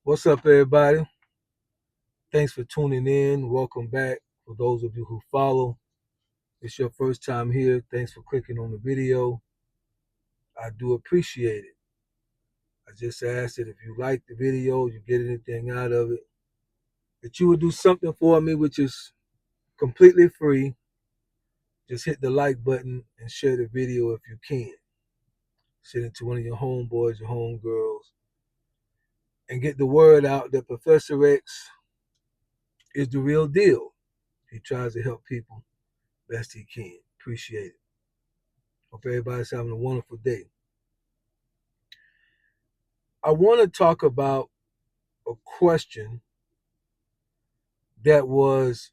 What's up, everybody? Thanks for tuning in. Welcome back. For those of you who follow, it's your first time here. Thanks for clicking on the video. I do appreciate it. I just ask that if you like the video, you get anything out of it, that you would do something for me, which is completely free. Just hit the like button and share the video if you can. Send it to one of your homeboys, your homegirls, and get the word out that Professor X is the real deal. He tries to help people best he can. Appreciate it. Hope everybody's having a wonderful day. I want to talk about a question that was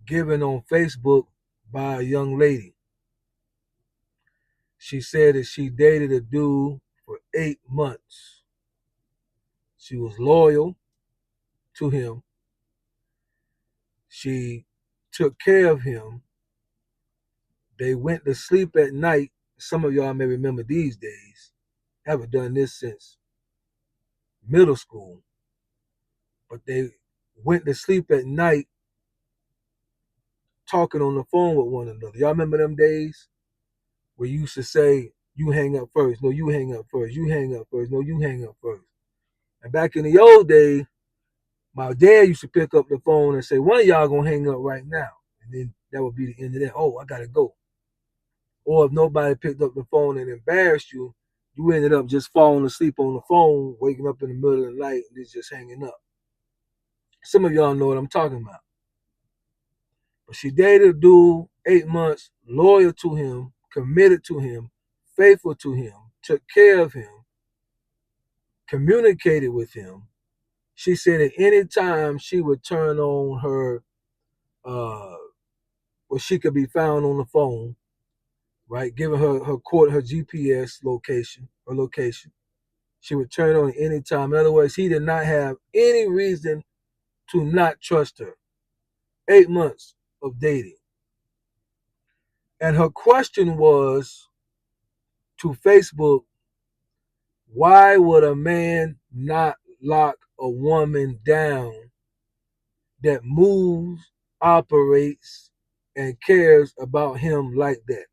given on Facebook by a young lady. She said that she dated a dude for 8 months. She was loyal to him. She took care of him. They went to sleep at night. Some of y'all may remember these days. I haven't done this since middle school. But they went to sleep at night talking on the phone with one another. Y'all remember them days where you used to say, you hang up first. No, you hang up first. You hang up first. No, you hang up first. And back in the old days, my dad used to pick up the phone and say, one of y'all gonna hang up right now. And then that would be the end of that. Oh, I gotta go. Or if nobody picked up the phone and embarrassed you, you ended up just falling asleep on the phone, waking up in the middle of the night and it's just hanging up. Some of y'all know what I'm talking about. But she dated a dude 8 months, loyal to him, committed to him, faithful to him, took care of him, communicated with him. She said at any time she would turn on her, where she could be found on the phone, right, giving her GPS location, her location. She would turn on at any time. In other words, he did not have any reason to not trust her. 8 months of dating. And her question was to Facebook, why would a man not lock a woman down that moves, operates, and cares about him like that?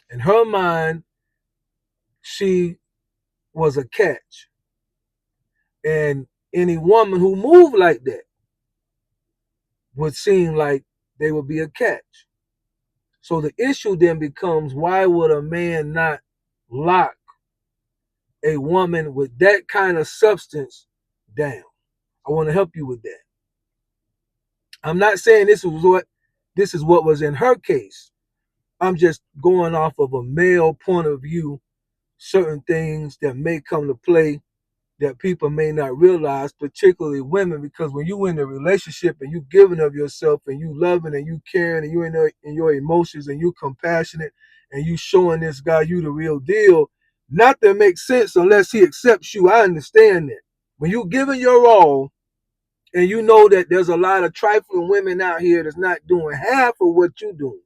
In her mind, she was a catch. And any woman who moved like that would seem like they would be a catch. So the issue then becomes, why would a man not lock a woman with that kind of substance down? I want to help you with that. I'm not saying this is what was in her case. I'm just going off of a male point of view, certain things that may come to play that people may not realize, particularly women, because when you in a relationship and you giving of yourself and you loving and you caring and you in your emotions and you compassionate and you showing this guy you the real deal, nothing makes sense unless he accepts you. I understand that. When you giving your all and you know that there's a lot of trifling women out here that's not doing half of what you doing,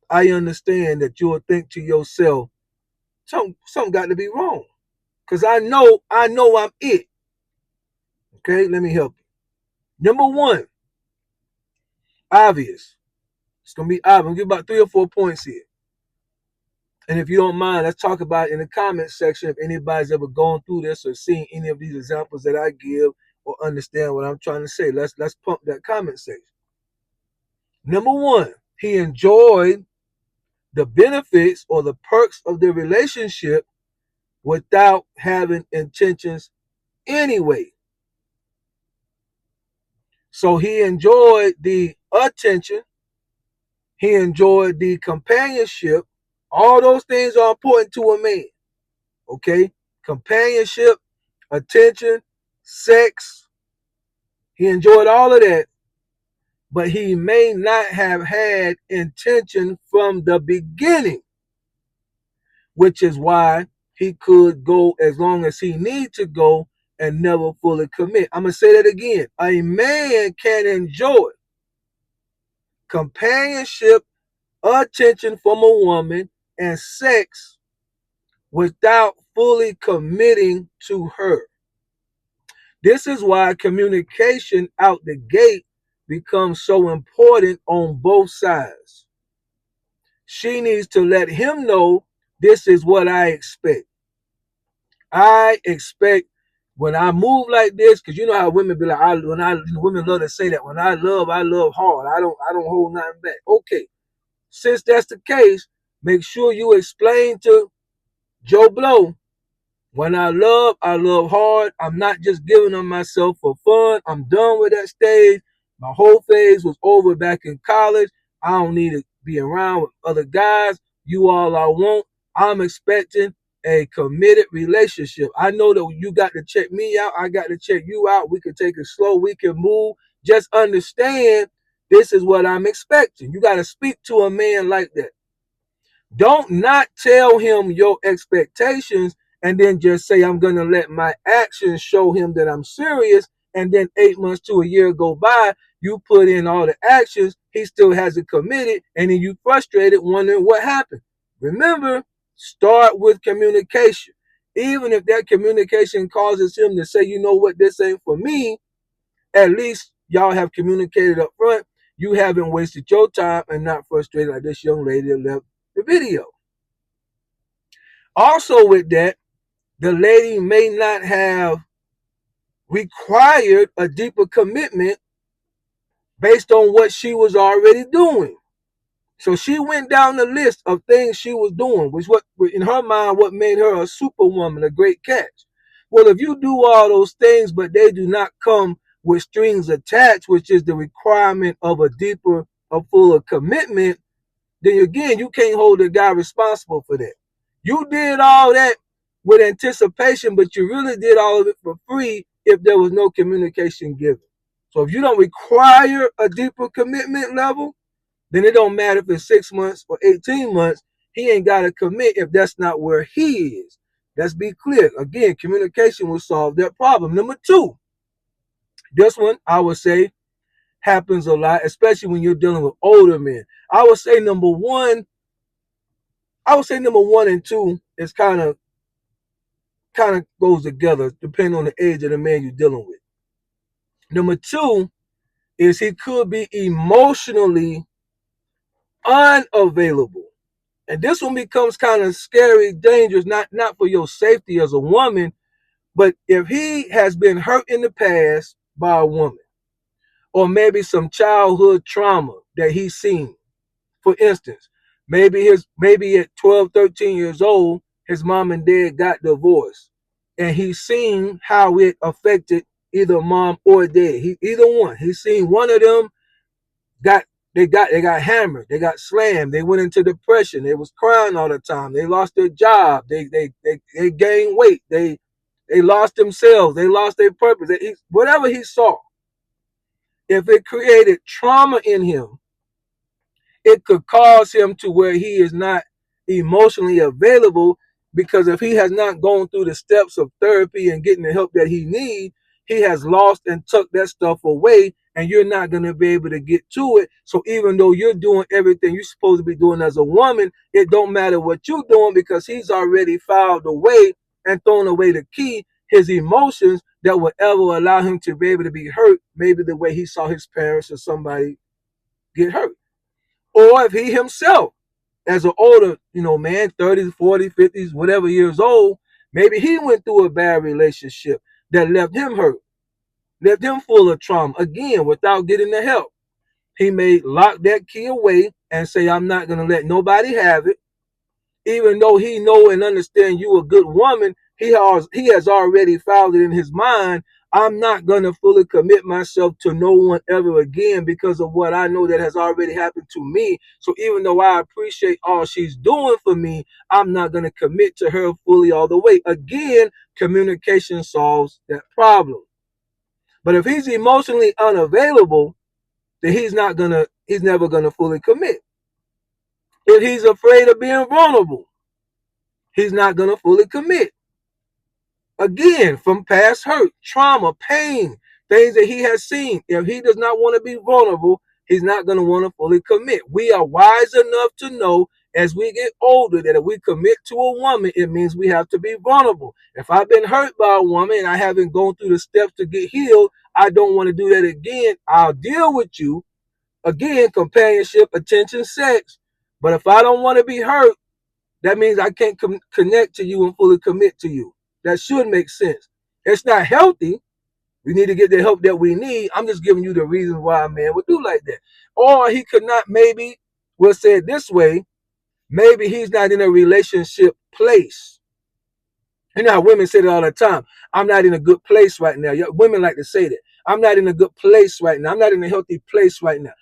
I understand that you'll think to yourself, something got to be wrong. Because I know I'm it. Okay, let me help you. Number one, obvious. It's gonna be obvious. I'm gonna give about 3 or 4 points here. And if you don't mind, let's talk about it in the comment section if anybody's ever gone through this or seen any of these examples that I give or understand what I'm trying to say. Let's pump that comment section. Number one, he enjoyed the benefits or the perks of the relationship without having intentions anyway. So he enjoyed the attention, he enjoyed the companionship. All those things are important to a man. Okay? Companionship, attention, sex. He enjoyed all of that. But he may not have had intention from the beginning, which is why he could go as long as he need to go and never fully commit. I'm going to say that again. A man can enjoy companionship, attention from a woman, and sex without fully committing to her. This is why communication out the gate becomes so important on both sides. She needs to let him know this is what I expect. I expect when I move like this, because you know how women be like, women love to say that when I love hard. I don't hold nothing back. Okay, since that's the case, make sure you explain to Joe Blow, when I love hard. I'm not just giving them myself for fun. I'm done with that stage. My whole phase was over back in college. I don't need to be around with other guys. You all I want. I'm expecting a committed relationship. I know that you got to check me out. I got to check you out. We can take it slow. We can move. Just understand this is what I'm expecting. You got to speak to a man like that. Don't not tell him your expectations and then just say, I'm going to let my actions show him that I'm serious. And then 8 months to a year go by, you put in all the actions, he still hasn't committed, and then you frustrated wondering what happened. Remember, start with communication. Even if that communication causes him to say, you know what, this ain't for me, at least y'all have communicated up front. You haven't wasted your time and not frustrated like this young lady that left the video. Also, with that, the lady may not have required a deeper commitment based on what she was already doing. So she went down the list of things she was doing, which what in her mind what made her a superwoman, a great catch. Well, if you do all those things, but they do not come with strings attached, which is the requirement of a deeper, a fuller commitment, then again, you can't hold the guy responsible for that. You did all that with anticipation, but you really did all of it for free if there was no communication given. So if you don't require a deeper commitment level, then it don't matter if it's 6 months or 18 months. He ain't got to commit if that's not where he is. Let's be clear. Again, communication will solve that problem. Number two, this one I would say happens a lot, especially when you're dealing with older men. I would say number one and two is kind of goes together depending on the age of the man you're dealing with. Number two is he could be emotionally unavailable. And this one becomes kind of scary, dangerous, not for your safety as a woman, but if he has been hurt in the past by a woman, or maybe some childhood trauma that he's seen. For instance, maybe at 12, 13 years old, his mom and dad got divorced. And he's seen how it affected either mom or dad. Either one. He's seen one of them got they got hammered, they got slammed, they went into depression, they was crying all the time, they lost their job, they gained weight, they lost themselves, they lost their purpose. Whatever he saw, if it created trauma in him, it could cause him to where he is not emotionally available, because if he has not gone through the steps of therapy and getting the help that he needs, he has lost and took that stuff away, and you're not going to be able to get to it. So even though you're doing everything you're supposed to be doing as a woman, it don't matter what you're doing, because he's already filed away and thrown away the key, his emotions that would ever allow him to be able to be hurt, maybe the way he saw his parents or somebody get hurt. Or if he himself, as an older, man, 30s, 40s, 50s, whatever years old, maybe he went through a bad relationship that left him hurt, left him full of trauma, again, without getting the help. He may lock that key away and say, I'm not going to let nobody have it. Even though he know and understand you a good woman, he has already filed it in his mind. I'm not going to fully commit myself to no one ever again because of what I know that has already happened to me. So even though I appreciate all she's doing for me, I'm not going to commit to her fully all the way. Again, communication solves that problem. But if he's emotionally unavailable, then he's never going to fully commit. If he's afraid of being vulnerable, he's not going to fully commit. Again, from past hurt, trauma, pain, things that he has seen. If he does not want to be vulnerable, he's not going to want to fully commit. We are wise enough to know as we get older that if we commit to a woman, it means we have to be vulnerable. If I've been hurt by a woman and I haven't gone through the steps to get healed, I don't want to do that again. I'll deal with you. Again, companionship, attention, sex. But if I don't want to be hurt, that means I can't connect to you and fully commit to you. That should make sense. It's not healthy. We need to get the help that we need. I'm just giving you the reasons why a man would do like that. Or he could not, maybe, we'll say it this way, maybe he's not in a relationship place. You know how women say that all the time. I'm not in a good place right now. Women like to say that. I'm not in a good place right now. I'm not in a healthy place right now.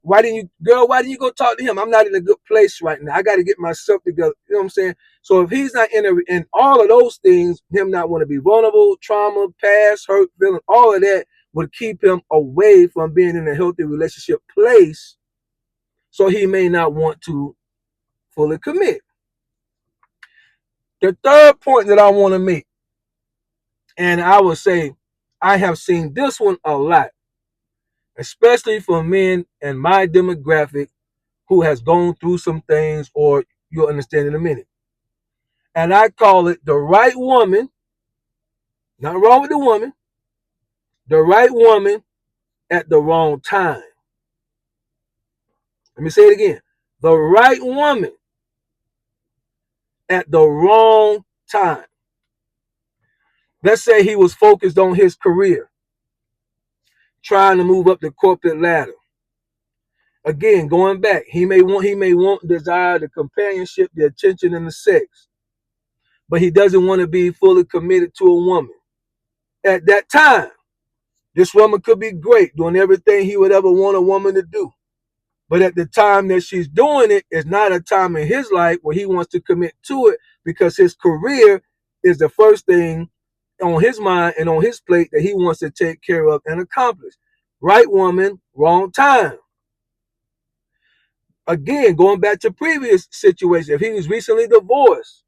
Why didn't you go talk to him? I'm not in a good place right now. I got to get myself together. You know what I'm saying? So if he's not in all of those things, him not want to be vulnerable, trauma, past, hurt, feeling, all of that would keep him away from being in a healthy relationship place. So he may not want to fully commit. The third point that I want to make, and I would say I have seen this one a lot, especially for men in my demographic who has gone through some things, or you'll understand in a minute. And I call it the right woman, not wrong with the woman, the right woman at the wrong time. Let me say it again. The right woman at the wrong time. Let's say he was focused on his career, trying to move up the corporate ladder. Again, going back, he may want, desire the companionship, the attention, and the sex, but he doesn't want to be fully committed to a woman. At that time, this woman could be great, doing everything he would ever want a woman to do. But at the time that she's doing it, it's not a time in his life where he wants to commit to it, because his career is the first thing on his mind and on his plate that he wants to take care of and accomplish. Right woman, wrong time. Again, going back to previous situations, if he was recently divorced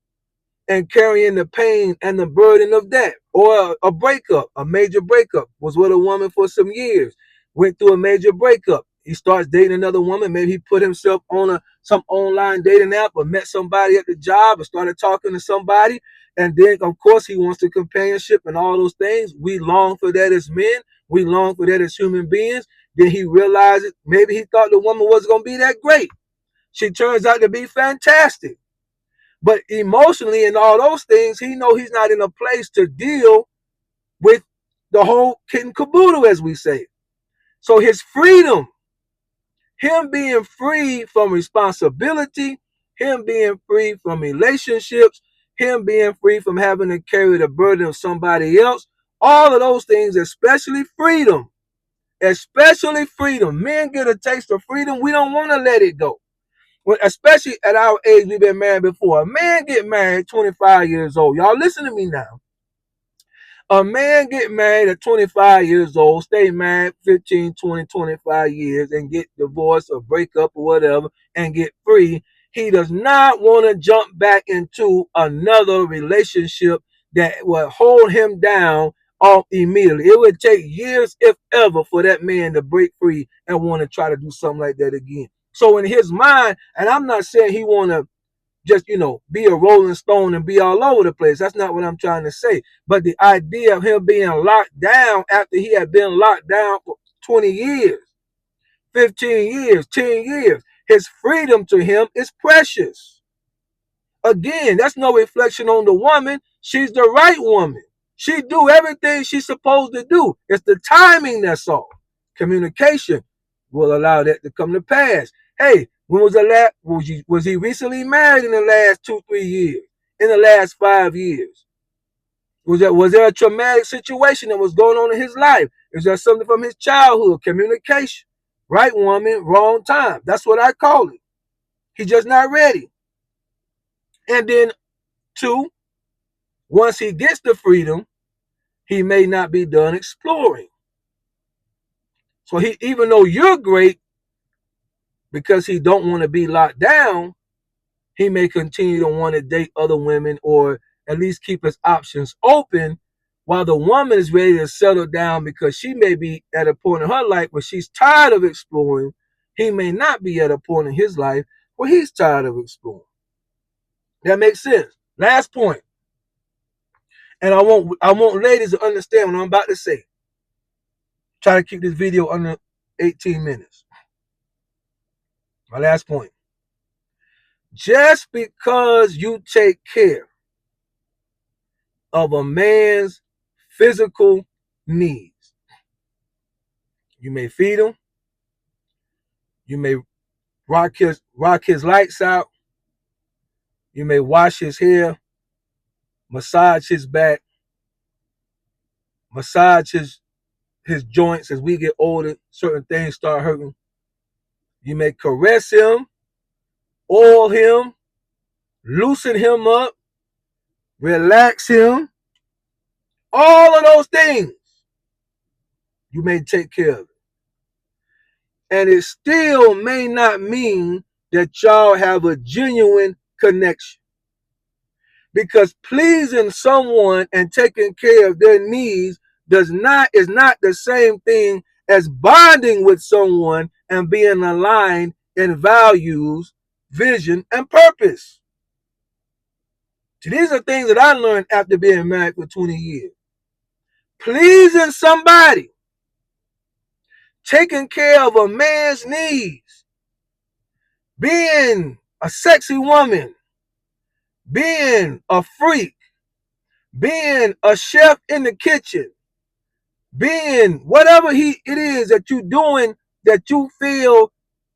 and carrying the pain and the burden of that, or a breakup, a major breakup, was with a woman for some years, went through a major breakup, he starts dating another woman. Maybe he put himself on some online dating app, or met somebody at the job, or started talking to somebody, and then of course he wants the companionship and all those things. We long for that as men. We long for that as human beings. Then he realized it. Maybe he thought the woman wasn't going to be that great. She turns out to be fantastic. But emotionally and all those things, he know he's not in a place to deal with the whole kit and caboodle, as we say. So his freedom, him being free from responsibility, him being free from relationships, him being free from having to carry the burden of somebody else, all of those things, especially freedom. Especially freedom. Men get a taste of freedom. We don't want to let it go. When, especially at our age, we've been married before. A man get married 25 years old. Y'all listen to me now. A man get married at 25 years old, stay married 15, 20, 25 years, and get divorced or break up or whatever, and get free. He does not want to jump back into another relationship that will hold him down off immediately. It would take years, if ever, for that man to break free and want to try to do something like that again. So in his mind, and I'm not saying he want to just, be a rolling stone and be all over the place. That's not what I'm trying to say. But the idea of him being locked down after he had been locked down for 20 years, 15 years, 10 years, his freedom to him is precious. Again, that's no reflection on the woman. She's the right woman. She do everything she's supposed to do. It's the timing that's all. Communication will allow that to come to pass. Hey, when was the last? Was he recently married in the last 2-3 years? In the last 5 years? Was there a traumatic situation that was going on in his life? Is there something from his childhood? Communication. Right woman, wrong time. That's what I call it. He's just not ready. And then 2, once he gets the freedom, he may not be done exploring. So even though you're great, because he don't want to be locked down, he may continue to want to date other women, or at least keep his options open, while the woman is ready to settle down, because she may be at a point in her life where she's tired of exploring. He may not be at a point in his life what he's tired of exploring. That makes sense. Last point. And I want ladies to understand what I'm about to say. Try to keep this video under 18 minutes. My last point. Just because you take care of a man's physical needs, you may feed him, you may rock his lights out, you may wash his hair, massage his back, massage his joints. As we get older, certain things start hurting. You may caress him, oil him, loosen him up, relax him. All of those things you may take care of it. And it still may not mean that y'all have a genuine connection. Because pleasing someone and taking care of their needs is not the same thing as bonding with someone and being aligned in values, vision, and purpose. So these are things that I learned after being married for 20 years. Pleasing somebody, taking care of a man's needs, being a sexy woman, being a freak, being a chef in the kitchen, being whatever it is that you're doing that you feel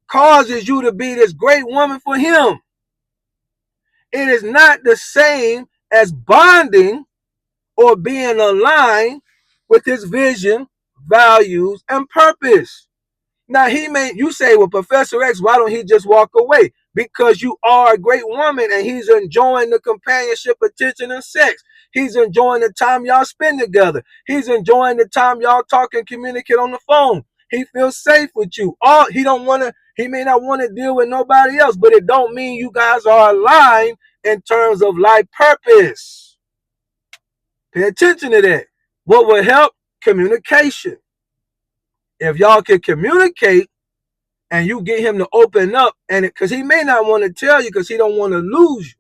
causes you to be this great woman for him. It is not the same as bonding or being aligned with his vision, values, and purpose. Now you say, well, Professor X, why don't he just walk away? Because you are a great woman and he's enjoying the companionship, attention, and sex. He's enjoying the time y'all spend together. He's enjoying the time y'all talk and communicate on the phone. He feels safe with you. He may not want to deal with nobody else, but it don't mean you guys are aligned in terms of life purpose. Pay attention to that. What will help? Communication. If y'all can communicate and you get him to open up, and because he may not want to tell you because he don't want to lose you.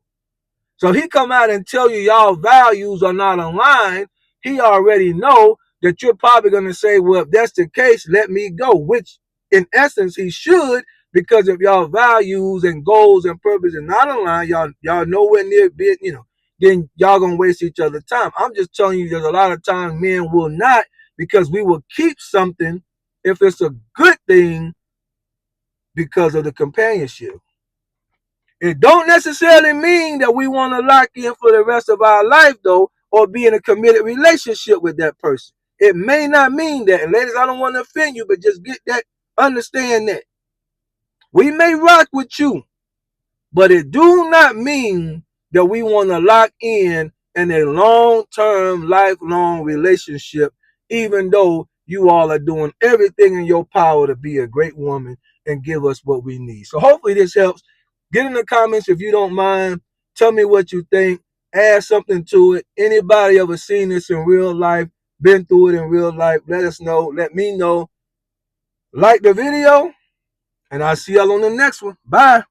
So he come out and tell you y'all values are not aligned, he already know that you're probably going to say, well, if that's the case, let me go, which in essence he should, because if y'all values and goals and purpose are not aligned, y'all nowhere near being, then y'all going to waste each other's time. I'm just telling you, there's a lot of times men will not, because we will keep something if it's a good thing because of the companionship. It don't necessarily mean that we want to lock in for the rest of our life, though, or be in a committed relationship with that person. It may not mean that. And ladies, I don't want to offend you, but just get that, understand that. We may rock with you, but it do not mean that we want to lock in a long-term, lifelong relationship, even though you all are doing everything in your power to be a great woman and give us what we need. So hopefully this helps. Get in the comments if you don't mind. Tell me what you think. Add something to it. Anybody ever seen this in real life, been through it in real life, let us know. Let me know. Like the video, and I'll see y'all on the next one. Bye.